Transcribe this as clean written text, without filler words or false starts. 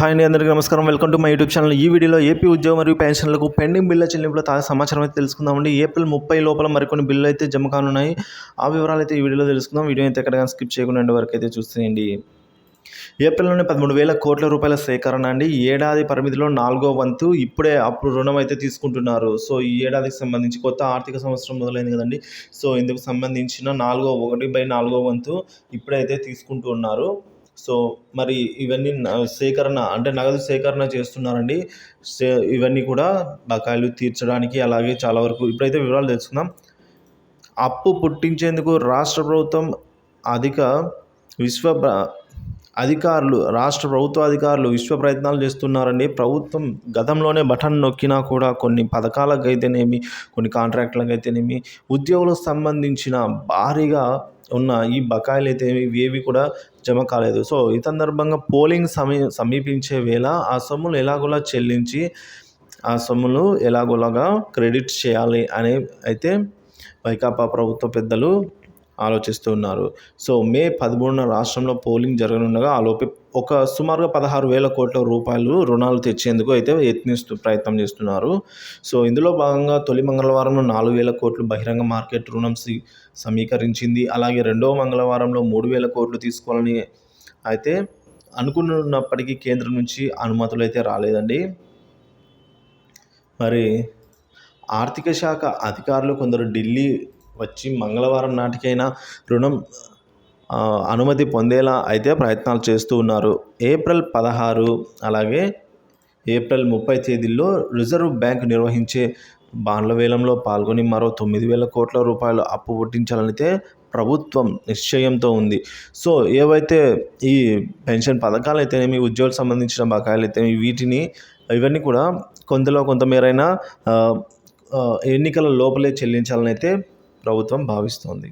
Hi అండి, అందరికీ నమస్కారం. Welcome to my YouTube channel. ఈ వీడియోలో ఏపీ ఉద్యోగ మరియు పెన్షన్లకు పెండింగ్ బిల్లుల చెల్లింపుల తాజా సమాచారం అయితే తెలుసుకుందామండి. ఏప్రిల్ 30 లోపల మరికొన్ని బిల్లులు అయితే జమ కానున్నాయి. ఆ వివరాలు అయితే ఈ వీడియోలో తెలుసుకుందాం. వీడియో అయితే ఎక్కడికైనా స్కిప్ చేయకుండా ఎండ్ వరకు అయితే చూసేయండి. ఏప్రిల్లోనే 13,000 కోట్ల రూపాయల సేకరణ అండి. ఈ ఏడాది పరిమితిలో 4వ వంతు ఇప్పుడే అప్పుడు రుణం అయితే తీసుకుంటున్నారు. సో ఈ ఏడాదికి సంబంధించి కొత్త ఆర్థిక సంవత్సరం మొదలైంది కదండి. సో ఇందుకు సంబంధించిన 1/4 వంతు ఇప్పుడైతే తీసుకుంటూ ఉన్నారు. సో మరి ఇవన్నీ సేకరణ అంటే నగదు సేకరణ చేస్తున్నారండి. ఇవన్నీ కూడా బకాయిలు తీర్చడానికి, అలాగే చాలా వరకు ఇప్పుడైతే వివరాలు తెలుసుకుందాం. అప్పు పుట్టించేందుకు రాష్ట్ర ప్రభుత్వం రాష్ట్ర ప్రభుత్వ అధికారులు విశ్వ ప్రయత్నాలు చేస్తున్నారండి. ప్రభుత్వం గతంలోనే బటన్ నొక్కినా కూడా కొన్ని పథకాలకు అయితేనేమి, కొన్ని కాంట్రాక్టులకు అయితేనేమి, ఉద్యోగులకు సంబంధించిన భారీగా ఉన్న ఈ బకాయిలు అయితే ఇవేవి కూడా జమ కాలేదు. సో ఈ సందర్భంగా పోలింగ్ సమీపించే వేళ ఆ సొమ్ములు ఎలాగోలా చెల్లించి ఆ సొమ్ములు ఎలాగోలాగా క్రెడిట్ చేయాలి అని అయితే వైకాపా ప్రభుత్వ పెద్దలు ఆలోచిస్తూ ఉన్నారు. సో మే 13న రాష్ట్రంలో పోలింగ్ జరగనుండగా ఆలోపు సుమారుగా 16,000 కోట్ల రూపాయలు రుణాలు తెచ్చేందుకు అయితే ప్రయత్నం చేస్తున్నారు. సో ఇందులో భాగంగా తొలి మంగళవారంలో 4,000 కోట్లు బహిరంగ మార్కెట్ రుణం సమీకరించింది. అలాగే రెండవ మంగళవారంలో 3,000 కోట్లు తీసుకోవాలని అయితే అనుకున్నప్పటికీ కేంద్రం నుంచి అనుమతులు అయితే రాలేదండి. మరి ఆర్థిక శాఖ అధికారులు కొందరు ఢిల్లీ వచ్చి మంగళవారం నాటికైనా రుణం అనుమతి పొందేలా అయితే ప్రయత్నాలు చేస్తూ ఉన్నారు. ఏప్రిల్ 16 అలాగే ఏప్రిల్ 30 తేదీల్లో రిజర్వ్ బ్యాంక్ నిర్వహించే బాండ్ల వేలంలో పాల్గొని మరో 9,000 కోట్ల రూపాయలు అప్పు పుట్టించాలనైతే ప్రభుత్వం నిశ్చయంతో ఉంది. సో ఏవైతే ఈ పెన్షన్ పథకాలు అయితేనేమి, ఉద్యోగులకు సంబంధించిన బకాయిలు అయితే ఇవన్నీ కూడా కొంతమేరైనా ఎన్నికల లోపలే చెల్లించాలని అయితే ప్రభుత్వం భావిస్తోంది.